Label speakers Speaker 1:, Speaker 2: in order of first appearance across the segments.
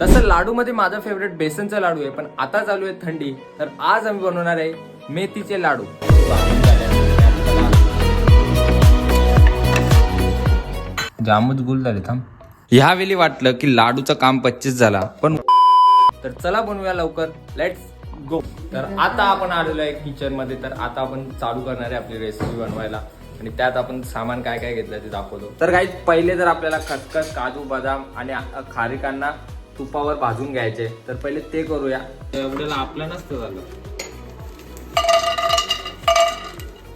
Speaker 1: तसं लाडू मध्ये माझा फेवरेट बेसनचा लाडू आहे, पण आता चालू आहे थंडी, तर आज आम्ही बनवणार आहे मेथीचे लाडू। जामच गुल झाले थांब। ह्यावेळी वाटलं की लाडूचं काम 25 झाला, पण तर चला बनवूया लवकर, लेट्स गो। तर आता आपण आलेलो आहे किचन मध्ये, तर आता आपण चालू करणार आहे आपली रेसिपी बनवायला, आणि त्यात आपण सामान काय काय घेतलं ते दाखवतो। तर गाईज पहिले जर आपल्याला खसखस, काजू, बदाम आणि खारीकांना तुपावर भाजून घ्यायचे, तर पहिले ते करूया। एवढ्याला आपलं नसतं झालं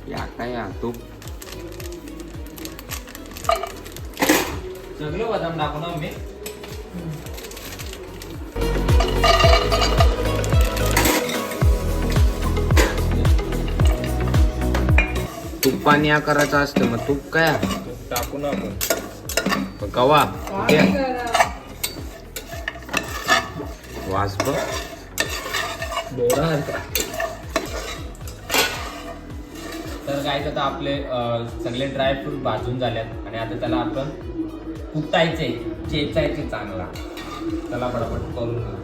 Speaker 1: या काय तूप सगळे बदाम टाकू ना मी।
Speaker 2: तुपाने करायचं असतं, मग तूप काय
Speaker 1: टाकू ना आपण
Speaker 2: कवा वास बघ
Speaker 1: तर गाईज आता आपले सगळे ड्रायफ्रूट भाजून झालेत, आणि आता त्याला आपण कुटायचे, चेचायचे चांगला। त्याला पटापट करून घेऊ।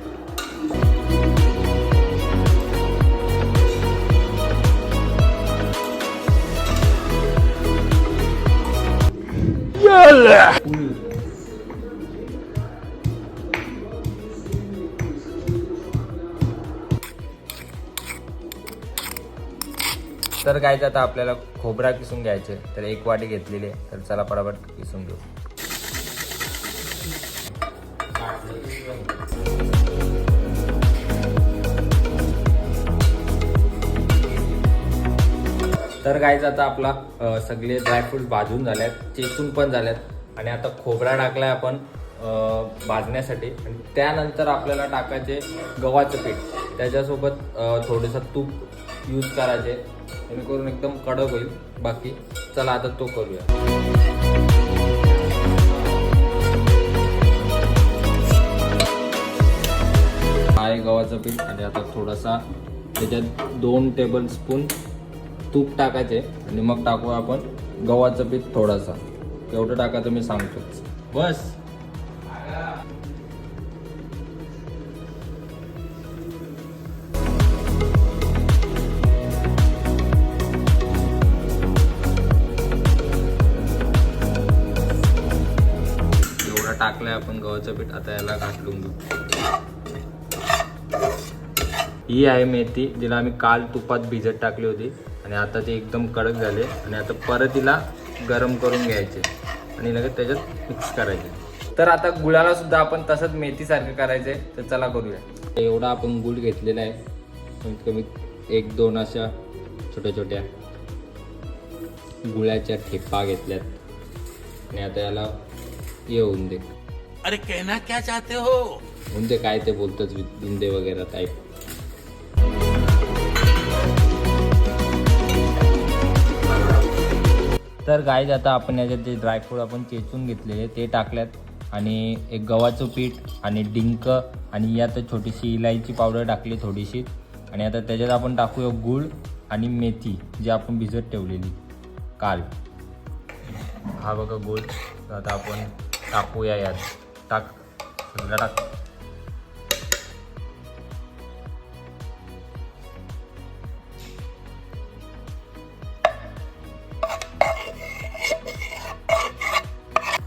Speaker 1: तर गाईज आता आपल्याला खोबरा किसून घ्यायचे, तर 1 वाटी घेतलेली आहे, तर चला पटापट किसून घेऊ। तर गाईज आता आपला सगळे ड्रायफ्रूट भाजून झाल्यात, चेचून पण झाल्यात, आणि आता खोबरा टाकलाय आपण भाजण्यासाठी, आणि त्यानंतर आपल्याला टाकायचे गव्हाचं पीठ, त्याच्यासोबत थोडंसं तूप यूज करायचे, जेणेकरून एकदम कडक होईल। बाकी चला आता तो करूया। आहे गव्हाचं पीठ, आणि आता थोडासा त्याच्यात 2 टेबलस्पून तूप टाकायचे, आणि मग टाकू आपण गव्हाचं पीठ थोडासा। केवढं टाकायचं मी सांगतो बस। एवढं टाकलंय आपण गव्हाचं पीठ, आता याला घालून घेऊ। ही आहे मेथी, जिला आम्ही काल तुपात भिजत टाकली होती, आणि आता ते एकदम कडक झाले, आणि आता परत तिला गरम करून घ्यायचे, आणि लगेच त्याच्यात मिक्स करायचे। तर आता गुळाला सुद्धा आपण तसंच मेथीसारखं करायचंय, तर चला करूया। एवढा आपण गुळ घेतलेला आहे, कमीत कमी 1-2 अशा छोट्या छोट्या गुळाच्या ठेपा घेतल्यात, आणि आता याला येऊन दे।
Speaker 3: अरे कहना क्या चाहते हो?
Speaker 1: होऊन दे, काय ते बोलतच बुंदे वगैरे टाईप। तर गाईज आता आपण याच्यात जे ड्रायफ्रूट आपण चेचून घेतलेले ते टाकल्यात, आणि एक गव्हाचं पीठ आणि डिंक, आणि यात छोटीशी इलायची पावडर टाकली थोडीशी, आणि आता त्याच्यात आपण टाकूया गूळ आणि मेथी जी आपण भिजत ठेवलेली काल। हा बघा गूळ, आता आपण टाकूया यात, टाक सगळं टाक।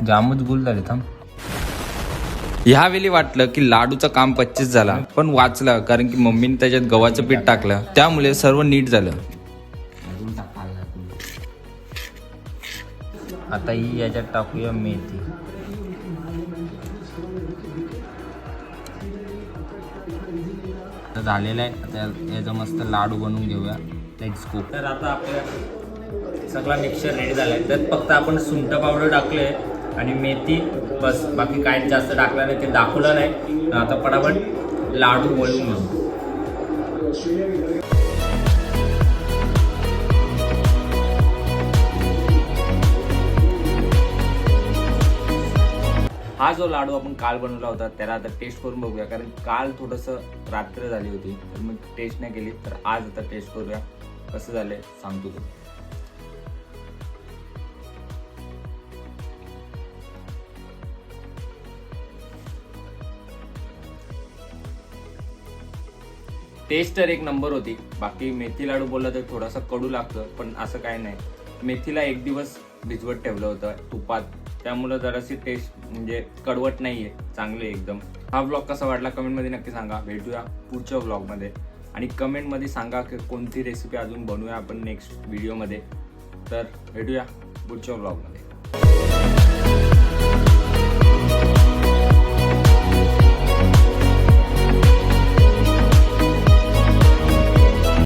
Speaker 1: जामच गुल झाले थांब। ह्यावेळी वाटलं की लाडूचं काम 25 झाला, पण वाचला, कारण की मम्मीने त्याच्यात गव्हाचं पीठ टाकलं, त्यामुळे सर्व नीट झालं। आता ही याच्यात टाकूया मेथी। झालेलं आहे, आता याचा मस्त लाडू बनवून घेऊया। Let's go. तर आता आपल्या सगळा मिक्सचर रेडी झालाय, तर फक्त आपण सुंठ पावडर टाकले आणि मेथी, बस, बाकी काय जास्त टाकलं नाही, ते दाखवलं नाही। आता पटापट लाडू वळून घेऊ। हा जो लाडू आपण काल बनवला होता, त्याला आता टेस्ट करून बघूया, कारण काल थोडंसं रात्र झाली होती, तर मग टेस्ट नाही केली, तर आज आता टेस्ट करूया कसं झालंय सांगतो तू। टेस्ट तर एक नंबर होती. बाकी मेथी लाडू बोललं तर थोडासा कडू लागतं, पण असं काय नाही. मेथीला एक दिवस भिजवत ठेवलं होतं तुपात, त्यामुळे जराशी टेस्ट म्हणजे कडवट नाहीये, चांगले एकदम. हा व्लॉग कसा वाटला कमेंटमध्ये नक्की सांगा. भेटूया पुढच्या व्लॉगमध्ये आणि कमेंटमध्ये सांगा की कोणती रेसिपी अजून बनवूया आपण नेक्स्ट व्हिडिओमध्ये. तर भेटूया पुढच्या व्लॉगमध्ये.